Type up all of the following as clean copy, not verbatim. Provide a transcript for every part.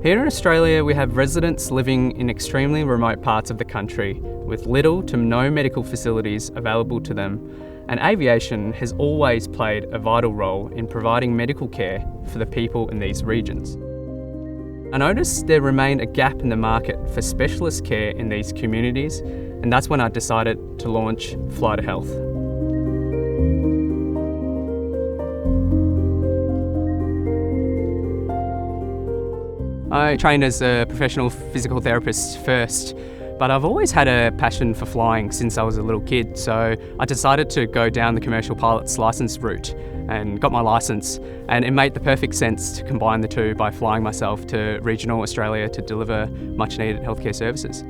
Here in Australia, we have residents living in extremely remote parts of the country with little to no medical facilities available to them, and aviation has always played a vital role in providing medical care for the people in these regions. I noticed there remained a gap in the market for specialist care in these communities, and that's when I decided to launch Fly2Health. I trained as a professional physical therapist first, but I've always had a passion for flying since I was a little kid, so I decided to go down the commercial pilot's licence route and got my licence, and it made the perfect sense to combine the two by flying myself to regional Australia to deliver much needed healthcare services.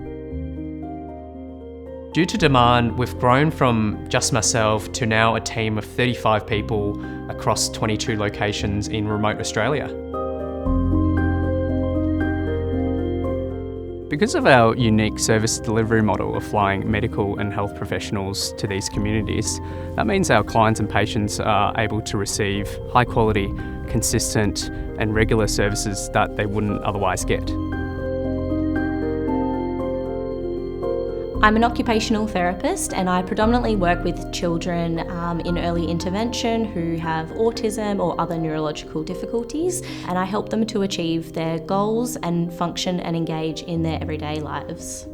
Due to demand, we've grown from just myself to now a team of 35 people across 22 locations in remote Australia. Because of our unique service delivery model of flying medical and health professionals to these communities, that means our clients and patients are able to receive high quality, consistent and regular services that they wouldn't otherwise get. I'm an occupational therapist and I predominantly work with children in early intervention who have autism or other neurological difficulties, and I help them to achieve their goals and function and engage in their everyday lives.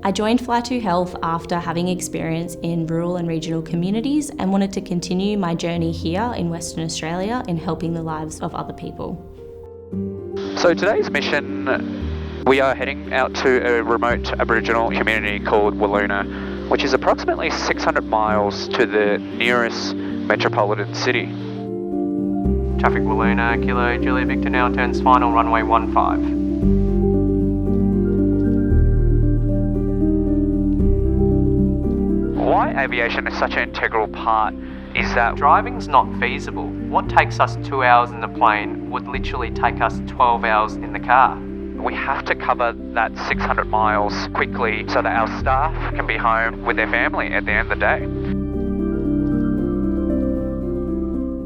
I joined Fly2Health after having experience in rural and regional communities and wanted to continue my journey here in Western Australia in helping the lives of other people. So today's mission, we are heading out to a remote Aboriginal community called Wiluna, which is approximately 600 miles to the nearest metropolitan city. Traffic Wiluna, Kilo Julia Victor now turns final runway 15. Why aviation is such an integral part is that driving's not feasible. What takes us 2 hours in the plane would literally take us 12 hours in the car. we have to cover that 600 miles quickly so that our staff can be home with their family at the end of the day.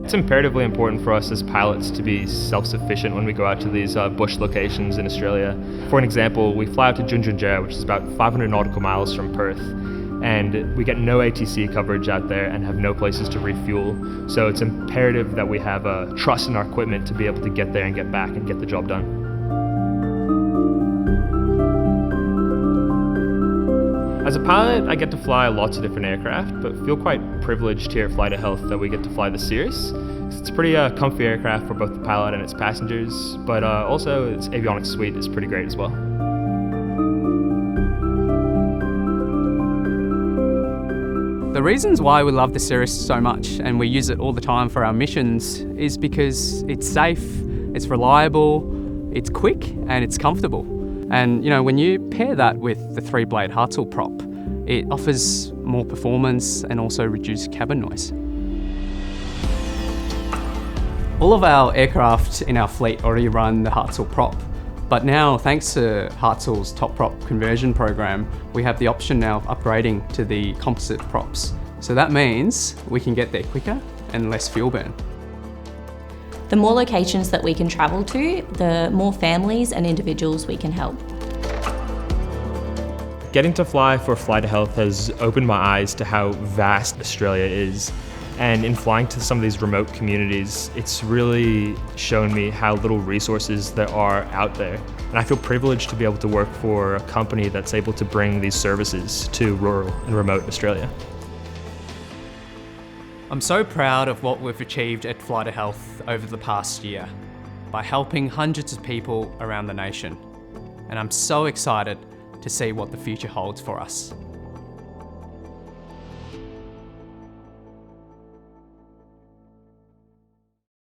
It's imperatively important for us as pilots to be self-sufficient when we go out to these bush locations in Australia. For an example, we fly out to Junjunjere, which is about 500 nautical miles from Perth, and we get no ATC coverage out there and have no places to refuel. So it's imperative that we have trust in our equipment to be able to get there and get back and get the job done. As a pilot, I get to fly lots of different aircraft, but feel quite privileged here at Fly2Health that we get to fly the Cirrus. It's a pretty comfy aircraft for both the pilot and its passengers, but also its avionics suite is pretty great as well. The reasons why we love the Cirrus so much and we use it all the time for our missions is because it's safe, it's reliable, it's quick and it's comfortable. And when you pair that with the 3-blade Hartzell prop, it offers more performance and also reduced cabin noise. All of our aircraft in our fleet already run the Hartzell prop, but now thanks to Hartzell's top prop conversion program, we have the option now of upgrading to the composite props. So that means we can get there quicker and less fuel burn. The more locations that we can travel to, the more families and individuals we can help. Getting to fly for Fly2Health has opened my eyes to how vast Australia is. And in flying to some of these remote communities, it's really shown me how little resources there are out there. And I feel privileged to be able to work for a company that's able to bring these services to rural and remote Australia. I'm so proud of what we've achieved at Fly2Health over the past year by helping hundreds of people around the nation. And I'm so excited to see what the future holds for us.